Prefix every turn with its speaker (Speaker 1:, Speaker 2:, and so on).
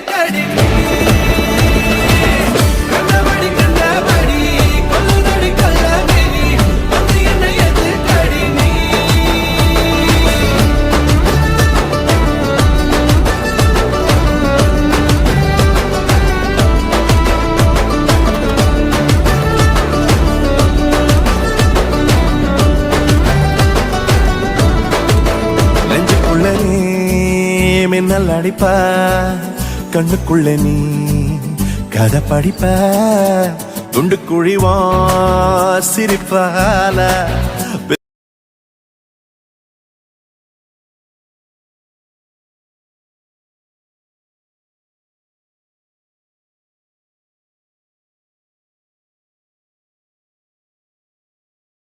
Speaker 1: எதுக்கடி கண்டபடி கண்டபடி கொல்லுதடி கொல்லவெறி வந்து என்ன எதுக்கடி நீ நெஞ்சுக்குள்ள நீ மின்னல் அடிப்ப கண்ணுக்குள்ள நீ கதை படிப்ப துண்டு குழிவா சிரிப்பால